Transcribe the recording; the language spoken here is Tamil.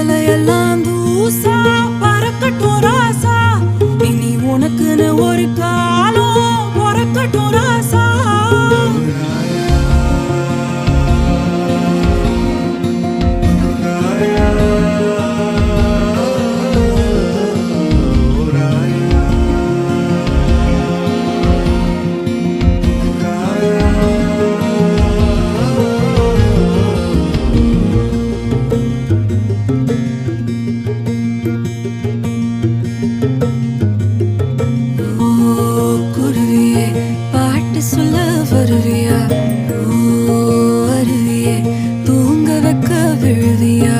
பகலையெல்லாம் தூசா பறக்கட்டும் ராசா, இனி உனக்குன்னு ஒரு காலம் பொறக்கட்டும் ராசா. சொல்ல வருவியா? ஓ அருவியே, தூங்க வைக்க விழுவியா?